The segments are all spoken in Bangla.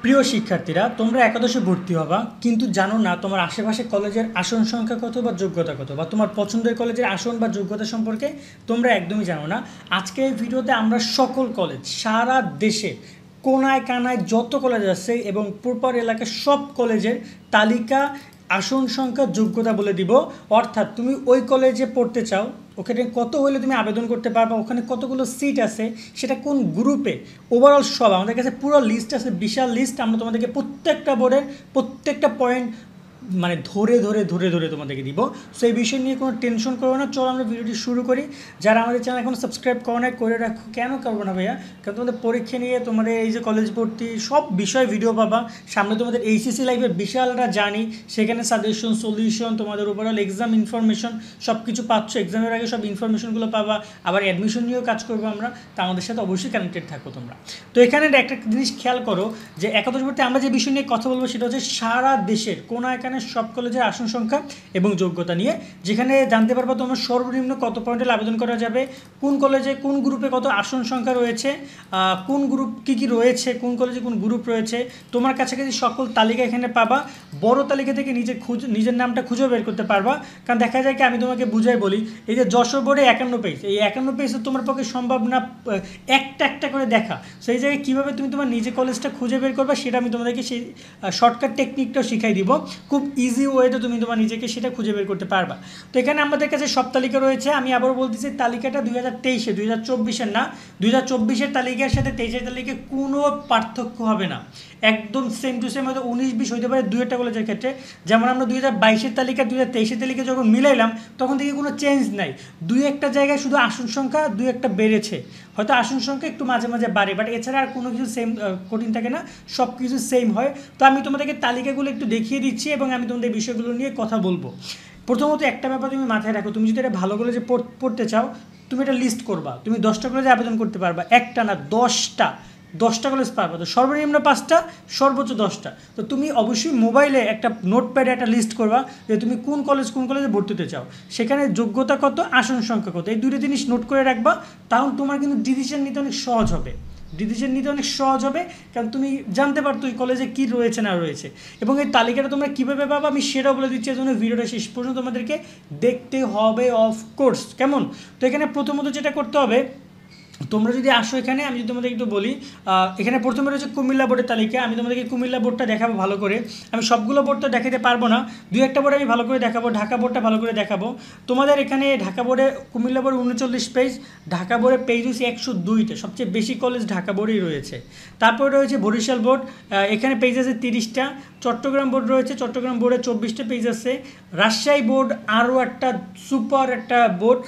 প্রিয় শিক্ষার্থীরা, তোমরা একাদশে ভর্তি হবা কিন্তু জানো না তোমার আশেপাশে কলেজের আসন সংখ্যা কত বা যোগ্যতা কত, বা তোমার পছন্দের কলেজের আসন বা যোগ্যতা সম্পর্কে তোমরা একদমই জানো না। আজকে এই ভিডিওতে আমরা সকল কলেজ, সারা দেশে কোনায় কানায় যত কলেজ আছে এবং প্রপার এলাকার সব কলেজের তালিকা, আসন সংখ্যা, যোগ্যতা বলে দিব। অর্থাৎ তুমি ওই কলেজে পড়তে চাও, ওখানে কত হলে তুমি আবেদন করতে পারবা, ওখানে কতগুলো সিট আছে, সেটা কোন গ্রুপে, ওভারঅল সব আমাদের কাছে পুরো লিস্ট আছে, বিশাল লিস্ট। আমরা তোমাদেরকে প্রত্যেকটা বোর্ডের প্রত্যেকটা পয়েন্ট মানে ধরে ধরে ধরে ধরে তোমাদেরকে দিব। সো এই বিষয় নিয়ে কোনো টেনশন করো না। চলো আমরা ভিডিওটি শুরু করি। যারা আমাদের চ্যানেল এখন সাবস্ক্রাইব করো না, করে রাখো। কেন করবো না ভাইয়া? কারণ তোমাদের পরীক্ষা নিয়ে, তোমাদের এই যে কলেজ ভর্তি সব বিষয় ভিডিও পাবা। সামনে তোমাদের এইচএসসি লাইফের বিশালটা জানি, সেখানে সাজেশন, সলিউশন, তোমাদের ওভারঅল এক্সাম ইনফরমেশন সব কিছু পাচ্ছ। এক্সামের আগে সব ইনফরমেশনগুলো পাবা। আবার অ্যাডমিশন নিয়েও কাজ করবো আমরা, তা আমাদের সাথে অবশ্যই কানেক্টেড থাকো তোমরা। তো এখানে একটা জিনিস খেয়াল করো যে একাদশ ভর্তি আমরা যে বিষয় নিয়ে কথা বলবো সেটা হচ্ছে সারা দেশের কোনা এখানে সব কলেজের আসন সংখ্যা এবং যোগ্যতা নিয়ে, যেখানে জানতে পারবো তোমার সর্বনিম্ন কত পয়েন্টের আবেদন করা যাবে, কোন কলেজে কোন গ্রুপে কত আসন সংখ্যা রয়েছে, কোন গ্রুপ কী কী রয়েছে, কোন কলেজে কোন গ্রুপ রয়েছে। তোমার কাছাকাছি সকল তালিকা এখানে পাবা। বড় তালিকা থেকে নিজের নামটা খুঁজে বের করতে পারবা। কারণ দেখা যায় কি, আমি তোমাকে বুঝাই বলি, এই যে যশোর বোর্ডে 51 পেজ, এই 51 পেজ তোমার পক্ষে সম্ভব না একটা একটা করে দেখা। সেই জায়গায় কীভাবে তুমি তোমার নিজে কলেজটা খুঁজে বের করবা সেটা আমি তোমাদেরকে সেই শর্টকাট টেকনিকটাও শিখাই দিব। খুব ইজি ওয়েতে তুমি তোমার নিজেকে সেটা খুঁজে বের করতে পারবা। তো এখানে আমাদের কাছে সব তালিকা রয়েছে। আমি আবারও বলতেছি, তালিকাটা 2023-এ, 2024-এর না। 2024-এর তালিকার সাথে 23-এর তালিকায় কোনো পার্থক্য হবে না, একদম সেম টু সেম। হয়তো 19-20 হইতে পারে দু একটা কলেজের ক্ষেত্রে। যেমন আমরা 2022-এর তালিকা 2023-এর তালিকা যখন মিলাইলাম তখন থেকে কোনো চেঞ্জ নাই। দুই একটা জায়গায় শুধু আসন সংখ্যা দুই একটা বেড়েছে, হয়তো আসন সংখ্যা একটু মাঝে মাঝে বাড়ে, বাট এছাড়া আর কোনো কিছু সেম কঠিন থাকে না, সব কিছু সেম হয়। তো আমি তোমাদেরকে তালিকাগুলো একটু দেখিয়ে দিচ্ছি এবং আমি তোমাদের বিষয়গুলো নিয়ে কথা বলবো। প্রথমত একটা ব্যাপার তুমি মাথায় রাখো, তুমি যদি এটা ভালো কলেজে পড়তে চাও, তুমি এটা লিস্ট করবা। তুমি 10টা কলেজে আবেদন করতে পারবা, একটা না 10টা কলেজ পারবা। তো সর্বনিম্ন 5টা, সর্বোচ্চ 10টা। তো তুমি অবশ্যই মোবাইলে একটা নোটপ্যাডে একটা লিস্ট করবা যে তুমি কোন কলেজে ভর্তি হতে চাও, সেখানে যোগ্যতা কত, আসন সংখ্যা কত, এই দুটো জিনিস নোট করে রাখবা। তাহলে তোমার কিন্তু ডিসিশন নিতে অনেক সহজ হবে। কারণ তুমি জানতে পারতো এই কলেজে কী রয়েছে না রয়েছে। এবং এই তালিকাটা তোমরা কীভাবে পাবা আমি সেটাও বলে দিচ্ছি, এজন্য ভিডিওটা শেষ পর্যন্ত তোমাদেরকে দেখতে হবে অফকোর্স। কেমন? তো এখানে প্রথমত যেটা করতে হবে, তোমরা যদি আসো এখানে, আমি যদি তোমাদের একটু বলি, এখানে প্রথমে রয়েছে কুমিল্লা বোর্ডের তালিকা। আমি তোমাদেরকে কুমিল্লা বোর্ডটা দেখাবো ভালো করে। আমি সবগুলো বোর্ড তো দেখাতে পারবো না, দুই একটা বোর্ড আমি ভালো করে দেখাবো। ঢাকা বোর্ডটা ভালো করে দেখাবো তোমাদের। এখানে ঢাকা বোর্ডে, কুমিল্লা বোর্ডে 39 পেজ, ঢাকা বোর্ডে পেজ হচ্ছে 102টা। সবচেয়ে বেশি কলেজ ঢাকা বোর্ডেই রয়েছে। তারপরে রয়েছে বরিশাল বোর্ড, এখানে পেজ আছে 30টা। চট্টগ্রাম বোর্ড রয়েছে, চট্টগ্রাম বোর্ডে 24টা পেজ আছে। রাজশাহী বোর্ড আরও একটা সুপার একটা বোর্ড।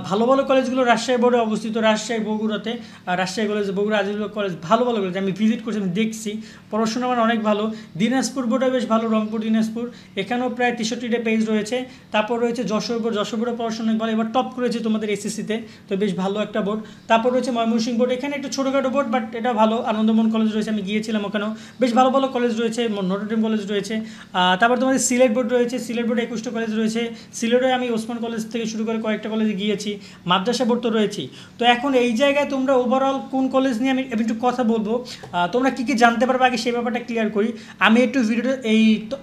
ভালো ভালো কলেজগুলো রাজশাহী বোর্ডে অবস্থিত, রাজশাহী বগুড়াতে। রাজশাহী কলেজ, বগুড়া আজিজুল কলেজ, ভালো ভালো কলেজ। আমি ভিজিট করছি, আমি দেখছি, পড়াশোনা আমার অনেক ভালো। দিনাজপুর বোর্ডে বেশ ভালো, রংপুর দিনাজপুর, এখানেও প্রায় 63টা পেজ রয়েছে। তারপর রয়েছে যশোর বোর্ডে পড়াশোনা অনেক ভালো, এবার টপ করেছে তোমাদের এসএসসিতে, তো বেশ ভালো একটা বোর্ড। তারপর রয়েছে ময়মনসিংহ বোর্ড, এখানে একটু ছোটোখাটো বোর্ড, বাট এটা ভালো। আনন্দমোহন কলেজ রয়েছে, আমি গিয়েছিলাম ওখানেও, বেশ ভালো ভালো কলেজ রয়েছে। নটরডেম কলেজ রয়েছে। তারপর তোমাদের সিলেট বোর্ড রয়েছে, সিলেট বোর্ডে 21টা কলেজ রয়েছে। সিলেটে আমি ওসমান কলেজ থেকে শুরু করে কয়েকটা কলেজে গিয়েছি। মাদ্রাসা বোর্ড তো রয়েছে। তো এখন এই জায়গায় তোমরা ওভারঅল কোন কলেজ নিয়ে আমি একটু কথা বলবো, তোমরা কী কী জানতে পারবে আগে সেই ব্যাপারটা ক্লিয়ার করি। আমি একটু ভিডিওটা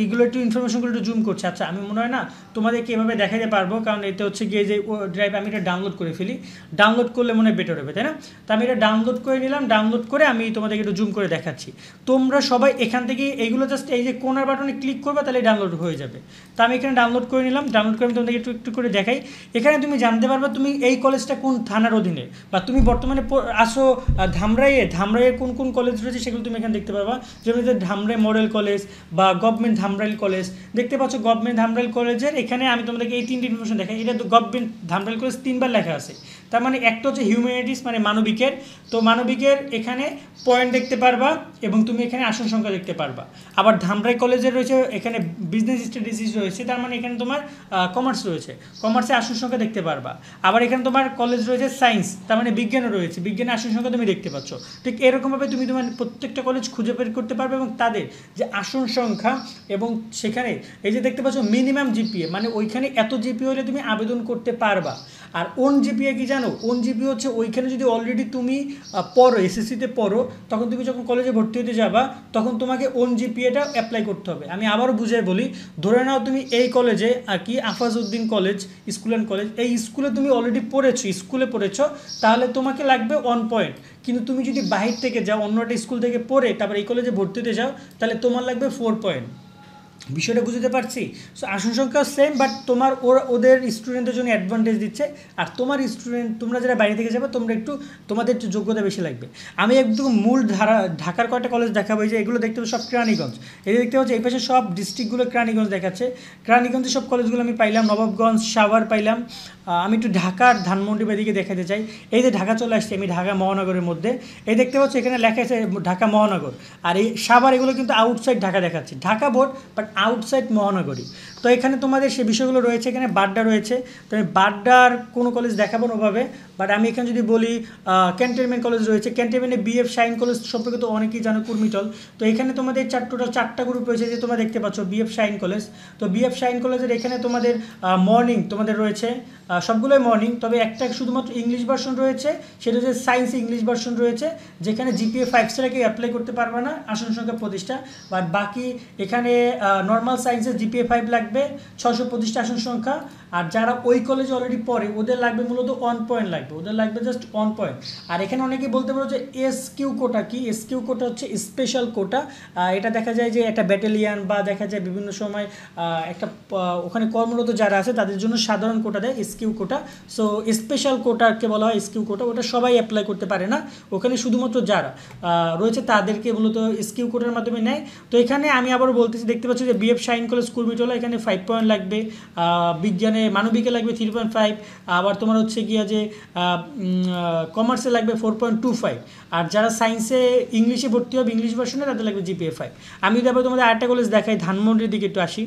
এইগুলো একটু ইনফরমেশনগুলো একটু জুম করছি। আচ্ছা, আমি মনে হয় না তোমাদেরকে এভাবে দেখাতে পারবো, কারণ এতে হচ্ছে গিয়ে যে ড্রাইভ আমি এটা ডাউনলোড করে ফেলি, ডাউনলোড করলে মনে হয় বেটার হবে, তাই না? তো আমি এটা ডাউনলোড করে নিলাম, ডাউনলোড করে আমি তোমাদেরকে একটু জুম করে দেখাচ্ছি। তোমরা সবাই এখান থেকে এইগুলো জাস্ট এই যে কোনার বাটনে ক্লিক করবে, তাহলে ডাউনলোড হয়ে যাবে। তো আমি এখানে ডাউনলোড করে নিলাম, ডাউনলোড করে আমি তোমাদেরকে একটু একটু করে দেখাই। এখানে তুমি জানতে পারবে তুমি এই কলেজটা কোন থানার অধীনে, বা তুমি বর্তমানে আসো ধামরাইয়ের কোন কোন কলেজ রয়েছে সেগুলো তুমি এখানে দেখতে পারবা। যেমন ধামরাই মডেল কলেজ বা গভর্নমেন্ট ধামরাইল কলেজ, দেখতে পাচ্ছ গভর্নমেন্ট ধামরাইল কলেজের এখানে আমি তোমাদেরকে এই 3টি ইনফরমেশন দেখাই। এটা তো গভর্নমেন্ট ধামরাইল কলেজ 3বার লেখা আছে, তার মানে একটা হচ্ছে হিউম্যানিটিস মানে মানবিকের। তো মানবিকের এখানে পয়েন্ট দেখতে পারবা এবং তুমি এখানে আসন সংখ্যা দেখতে পারবা। আবার ধামরাই কলেজের রয়েছে এখানে বিজনেস স্টাডিজ রয়েছে, তার মানে এখানে তোমার কমার্স রয়েছে, কমার্সে আসন সংখ্যা দেখতে পারবা। আবার এখানে তোমার কলেজ রয়েছে সায়েন্স, তার মানে বিজ্ঞানও রয়েছে, বিজ্ঞানের আসন সংখ্যা তুমি দেখতে পাচ্ছ। ঠিক এরকমভাবে তুমি তোমার প্রত্যেকটা কলেজ খুঁজে বের করতে পারবে এবং তাদের যে আসন সংখ্যা, এবং সেখানে এই যে দেখতে পাচ্ছ মিনিমাম জিপিএ, মানে ওইখানে এত জিপিএ হলে তুমি আবেদন করতে পারবা। আর ওন জিপিএ কি জানো? জানো ওন জিপি হচ্ছে ওইখানে যদি অলরেডি তুমি পড়ো এসএসসিতে পড়ো, তখন তুমি যখন কলেজে ভর্তি হতে যাবা তখন তোমাকে ওন জিপিএটা অ্যাপ্লাই করতে হবে। আমি আবারও বুঝাই বলি, ধরে নাও তুমি এই কলেজে আর কি Afazuddin college school and college, এই স্কুলে তুমি অলরেডি পড়েছো, স্কুলে পড়েছো, তাহলে তোমাকে লাগবে 1 পয়েন্ট। কিন্তু তুমি যদি বাহির থেকে যাও, অন্য একটা স্কুল থেকে পড়ে তারপর এই কলেজে ভর্তি হতে যাও, তাহলে তোমার লাগবে 4 পয়েন্ট। বিষয়টা বুঝতে পারছি। সো আসন সংখ্যা সেম, বাট তোমার ওদের স্টুডেন্টের জন্য অ্যাডভান্টেজ দিচ্ছে, আর তোমার স্টুডেন্ট তোমরা যারা বাইরে থেকে যাবে তোমরা একটু তোমাদের একটু যোগ্যতা বেশি লাগবে। আমি একদম মূল ঢাকার কয়েকটা কলেজ দেখাবো, যে এগুলো দেখতে পাচ্ছি সব কেরানীগঞ্জ, এই দেখতে পাচ্ছি এই পাশে সব ডিস্ট্রিক্টগুলো কেরানীগঞ্জ দেখাচ্ছে। কেরানীগঞ্জের সব কলেজগুলো আমি পাইলাম, নবাবগঞ্জ, সাভার পাইলাম। আমি একটু ঢাকার ধানমন্ডি দিকে দেখাতে চাই। এই যে ঢাকা চলে আসছে, আমি ঢাকা মহানগরের মধ্যে, এই দেখতে পাচ্ছি এখানে লেখা আছে ঢাকা মহানগর, আর এই সাভার এগুলো কিন্তু আউটসাইড ঢাকা দেখাচ্ছে, ঢাকা বোর্ড বাট আউটসাইড মহানগরী। তো এখানে তোমাদের সে বিষয়গুলো রয়েছে, এখানে বাড্ডা রয়েছে, তো আমি বাড্ডার কোনো কলেজ দেখাবো না ওভাবে, বাট আমি এখানে যদি বলি ক্যান্টনমেন্ট কলেজ রয়েছে, ক্যান্টনমেন্টে বিএফ শাইন কলেজ সম্পর্কে তো অনেকেই জানো, কুর্মিটল। তো এখানে তোমাদের টোটাল 4টা গ্রুপ রয়েছে, যে তোমরা দেখতে পাচ্ছ বিএফ শাইন কলেজ। তো বিএফ শাইন কলেজের এখানে তোমাদের মর্নিং তোমাদের রয়েছে, সবগুলোই মর্নিং, তবে একটা শুধুমাত্র ইংলিশ ভার্সন রয়েছে, সেটা হচ্ছে সায়েন্স ইংলিশ ভার্সন রয়েছে, যেখানে জিপিএ 5 ছাড়া কেউ অ্যাপ্লাই করতে পারবে না, আসন সংখ্যা 25টা। বাট বাকি এখানে নর্মাল সায়েন্সের জিপিএ 5 লাগবে, 625টা আসন সংখ্যা। আর যারা ওই কলেজে অলরেডি পড়ে ওদের লাগবে মূলত 1 পয়েন্ট লাগবে, ওদের লাগবে জাস্ট 1 পয়েন্ট। আর এখানে অনেকেই বলতে পারো যে এসকিউ কোটা কি, এসকিউ কোটা হচ্ছে স্পেশাল কোটা। এটা দেখা যায় যে একটা ব্যাটালিয়ান বা দেখা যায় বিভিন্ন সময় একটা ওখানে কর্মরত যারা আছে তাদের জন্য সাধারণ কোটা দেয়, এসকিউ কোটা। সো স্পেশাল কোটাকে বলা হয় এসকিউ কোটা, ওটা সবাই অ্যাপ্লাই করতে পারে না, ওখানে শুধুমাত্র যারা রয়েছে তাদেরকে মূলত এসকিউ কোটার মাধ্যমে নেয়। তো এখানে আমি আবারও বলতেছি, দেখতে পাচ্ছি যে বিএফ শাইন কলেজ কুর্মিটোলা, এখানে 5 পয়েন্ট লাগবে, বিজ্ঞানে মানবিকে লাগবে 3.5, আবার তোমার হচ্ছে গিয়া যে কমার্সে লাগবে 4.25, আর যারা সায়েন্সে ইংলিশে ভর্তি হবে ইংলিশ ভার্সনে তাদের লাগবে জিপিএ 5। আমি তারপরে তোমাদের আরেকটা কলেজ দেখাই, ধানমন্ডির দিকে একটু আসি,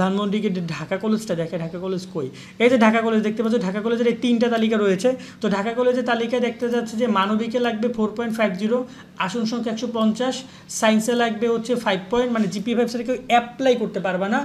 ধানমন্ডির দিকে ঢাকা কলেজটা দেখায়, ঢাকা কলেজ কই, এই যে ঢাকা কলেজ দেখতে পাচ্ছ, ঢাকা কলেজের এই 3টা তালিকা রয়েছে। তো ঢাকা কলেজের তালিকায় দেখতে যাচ্ছে যে মানবিকে লাগবে 4.50, আসন সংখ্যা 150, সায়েন্সে লাগবে হচ্ছে 5 পয়েন্ট, মানে জিপিএ 5 ছাড়া কেউ অ্যাপ্লাই করতে পারবে না,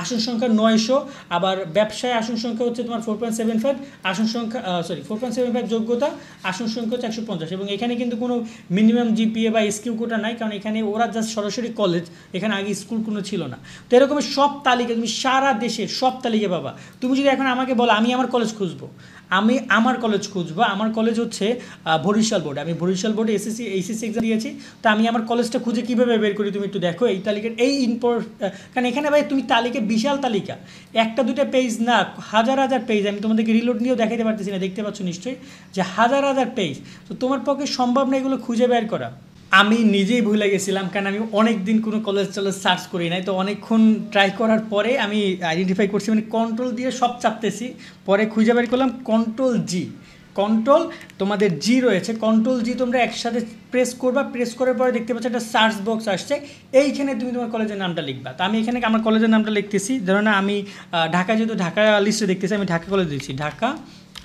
আসন সংখ্যা 900। আবার ব্যবসায় আসন সংখ্যা হচ্ছে তোমার 4.75, আসন সংখ্যা 4.75 যোগ্যতা, আসন সংখ্যা হচ্ছে 150। এবং এখানে কিন্তু কোনো মিনিমাম জিপিএ বা এসকিউ কোটা নাই, কারণ এখানে ওরা জাস্ট সরাসরি কলেজ, এখানে আগে স্কুল কোনো ছিল না। তো এরকমের সব তালিকা তুমি সারা দেশের সব তালিকা পাবা। তুমি যদি এখন আমাকে বলো আমি আমার কলেজ খুঁজবো, আমি আমার কলেজ খুঁজবো, আমার কলেজ হচ্ছে বরিশাল বোর্ড, আমি বরিশাল বোর্ডে এইচএসসি এক্সাম দিয়েছি, তো আমি আমার কলেজটা খুঁজে কীভাবে বের করি তুমি একটু দেখো এই তালিকার এই কারণ এখানে ভাই তুমি তালিকা বিশাল তালিকা, একটা দুটা পেজ না, হাজার হাজার পেজ, আমি তোমাদেরকে রিলোড নিয়েও দেখাতে পারতেছি না, দেখতে পাচ্ছ নিশ্চয়ই যে হাজার হাজার পেজ। তো তোমার পক্ষে সম্ভব না এগুলো খুঁজে বের করা। আমি নিজেই ভুলে গেছিলাম, কারণ আমি অনেক দিন কোনো কলেজ সার্চ করি নাই, তো অনেকক্ষণ ট্রাই করার পরে আমি আইডেন্টিফাই করছি, মানে কন্ট্রোল দিয়ে সব চাপতেছি, পরে খুঁজে বের করলাম কন্ট্রোল জি, কন্ট্রোল তোমাদের জি রয়েছে, কন্ট্রোল জি তোমরা একসাথে প্রেস করবা, প্রেস করার পরে দেখতে পাচ্ছ একটা সার্চ বক্স আসছে, এইখানে তুমি তোমার কলেজের নামটা লিখবা। তো আমি এখানে আমার কলেজের নামটা লিখতেছি, ধরো না আমি ঢাকা, যেহেতু ঢাকা লিস্টে দেখতেছি, আমি ঢাকা কলেজ দিচ্ছি, ঢাকা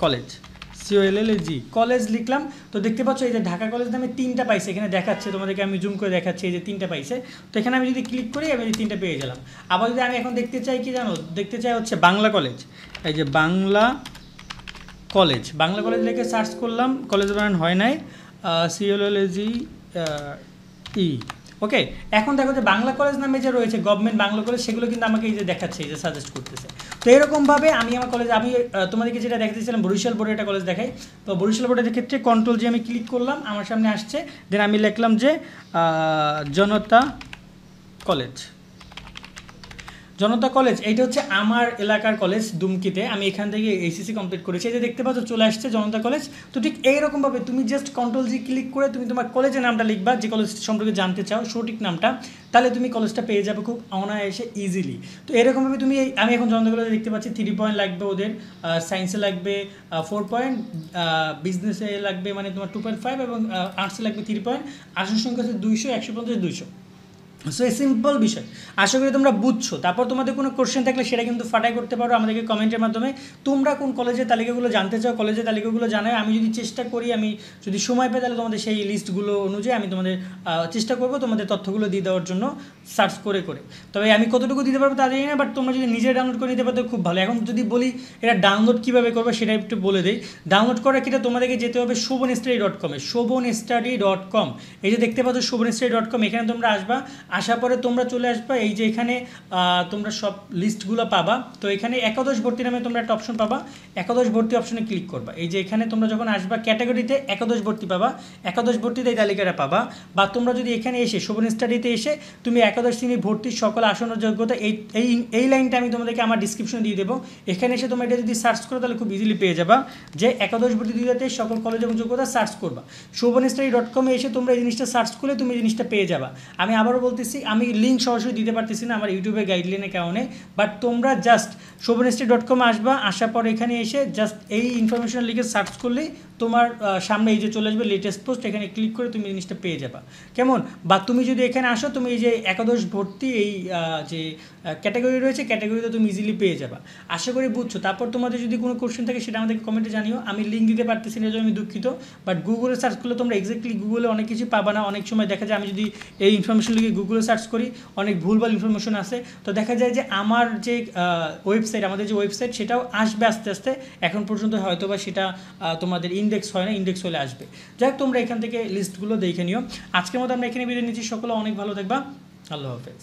কলেজ COLLEG কলেজ লিখলাম। তো দেখতে পাচ্ছ এই যে ঢাকা কলেজ নামে 3টা পাইছে, এখানে দেখাচ্ছে, তোমাদেরকে আমি জুম করে দেখাচ্ছি, এই যে 3টা পাইছে। তো এখানে আমি যদি ক্লিক করি আমি 3টা পেয়ে গেলাম। আবার যদি আমি এখন দেখতে চাই কি জানো, দেখতে চাই হচ্ছে বাংলা কলেজ, এই যে বাংলা কলেজ, বাংলা কলেজ লিখে সার্চ করলাম, কলেজ বানান হয় নাই, COLLEG ওকে। এখন দেখো যে বাংলা কলেজ নামে যে রয়েছে গভর্নমেন্ট বাংলা কলেজ, সেগুলো কিন্তু আমাকে এই যে দেখাচ্ছে, এই যে সাজেস্ট করতেছে। তো এরকমভাবে আমি আমার কলেজ, আমি তোমাদেরকে যেটা দেখাচ্ছিলাম বরিশাল বোর্ডের একটা কলেজ দেখাই। তো বরিশাল বোর্ডের ক্ষেত্রে কন্ট্রোল যে আমি ক্লিক করলাম, আমার সামনে আসছে, দেন আমি লিখলাম যে জনতা কলেজ, জনতা কলেজ, এইটা হচ্ছে আমার এলাকার কলেজ দুমকিতে, আমি এখান থেকে এইচএসসি কমপ্লিট করেছি, এই যে দেখতে পাচ্ছ চলে আসছে জনতা কলেজ। তো ঠিক এইরকমভাবে তুমি জাস্ট কন্ট্রোল জি ক্লিক করে তুমি তোমার কলেজের নামটা লিখবা, যে কলেজ সম্পর্কে জানতে চাও সঠিক নামটা, তাহলে তুমি কলেজটা পেয়ে যাবে খুব অনায়াসে ইজিলি। তো এরকমভাবে তুমি আমি এখন জনতা কলেজে দেখতে পাচ্ছি 3 পয়েন্ট লাগবে ওদের, সায়েন্সে লাগবে 4 পয়েন্ট, বিজনেসে লাগবে মানে তোমার 2.5, এবং আর্টসে লাগবে 3 পয়েন্ট, আসন সংখ্যা হচ্ছে 200, 150, 200। সো এই সিম্পল বিষয়, আশা করি তোমরা বুঝছো। তারপর তোমাদের কোনো কোশ্চেন থাকলে সেটা কিন্তু ফাটাই করতে পারো আমাদেরকে কমেন্টের মাধ্যমে। তোমরা কোন কলেজের তালিকাগুলো জানতে চাও, কলেজের তালিকাগুলো জানাই, আমি যদি চেষ্টা করি, আমি যদি সময় পাই তাহলে তোমাদের সেই লিস্টগুলো অনুযায়ী আমি তোমাদের চেষ্টা করবো তোমাদের তথ্যগুলো দিয়ে দেওয়ার জন্য সার্চ করে করে। তবে আমি কতটুকু দিতে পারবো তা জানি না, বাট তোমরা যদি নিজে ডাউনলোড করে নিতে পারো খুব ভালো। এখন যদি বলি এটা ডাউনলোড কীভাবে করবে সেটা একটু বলে দিই। ডাউনলোড করার ক্ষেত্রে তোমাদেরকে যেতে হবে shobhanstudy.com এ, shobhanstudy.com, এই যে দেখতে পাচ্ছ shobhanstudy.com, এখানে তোমরা আসবা। আসার পরে তোমরা চলে আসবা, এই যে এখানে তোমরা সব লিস্টগুলো পাবা। তো এখানে একাদশ ভর্তি নামে তোমরা একটা অপশন পাবা, একাদশ ভর্তি অপশনে ক্লিক করবা। এই যে এখানে তোমরা যখন আসবা ক্যাটাগরিতে একাদশ ভর্তি পাবা, একাদশ ভর্তিতে এই তালিকাটা পাবা। বা তোমরা যদি এখানে এসে শোভন স্টাডিতে এসে তুমি একাদশ শ্রেণী ভর্তির সকল আসন যোগ্যতা, এই লাইনটা আমি তোমাদেরকে আমার ডিসক্রিপশনে দিয়ে দেবো। এখানে এসে তোমরা এটা যদি সার্চ করো তাহলে খুব ইজিলি পেয়ে যাবা যে একাদশ ভর্তি 2023 সকল কলেজ এবং যোগ্যতা সার্চ করবা। shobhanstudy.com এ এসে তোমরা এই জিনিসটা সার্চ করলে তুমি এই জিনিসটা পেয়ে যাবা। আমি আবারও বলতেছি, আমি লিঙ্ক সরাসরি দিতে পারতেছি না আমার ইউটিউবের গাইডলাইনের কারণে, বাট তোমরা জাস্ট shobhanstudy.com আসবা, আসার পর এখানে এসে জাস্ট এই ইনফরমেশন লিখে সার্চ করলেই তোমার সামনে এই যে চলে আসবে লেটেস্ট পোস্ট, এখানে ক্লিক করে তুমি জিনিসটা পেয়ে যাবা। কেমন? বা তুমি যদি এখানে আসো, তুমি এই যে একাদশ ভর্তি এই যে ক্যাটাগরি রয়েছে, ক্যাটাগরিতে তুমি ইজিলি পেয়ে যাবা। আশা করি বুঝছো। তারপর তোমাদের যদি কোনো কোশ্চেন থাকে সেটা আমাদেরকে কমেন্টে জানিও। আমি লিঙ্ক দিতে পারতেছি না, আমি দুঃখিত, বাট গুগলে সার্চ করলে তোমরা এক্স্যাক্টলি গুগলে অনেক কিছু পাবা না। অনেক সময় দেখা যায় আমি যদি এই ইনফরমেশন লিখে গুগলে সার্চ করি অনেক ভুলভাল ইনফরমেশন আসে, তো দেখা যায় যে আমার যে ওয়েবসাইট, আমাদের যে ওয়েবসাইট সেটাও আসবে আস্তে আস্তে। এখন পর্যন্ত হয়তো বা সেটা তোমাদের ইন্ডেক্স হয় না, ইন্ডেক্স হলে আসবে। যাই হোক, তোমরা এখান থেকে লিস্টগুলো দেখে নিও। আজকের মতো আমরা এখানে বিদায় নিচ্ছি। সকলে অনেক ভালো থাকবা। আল্লাহ হাফেজ।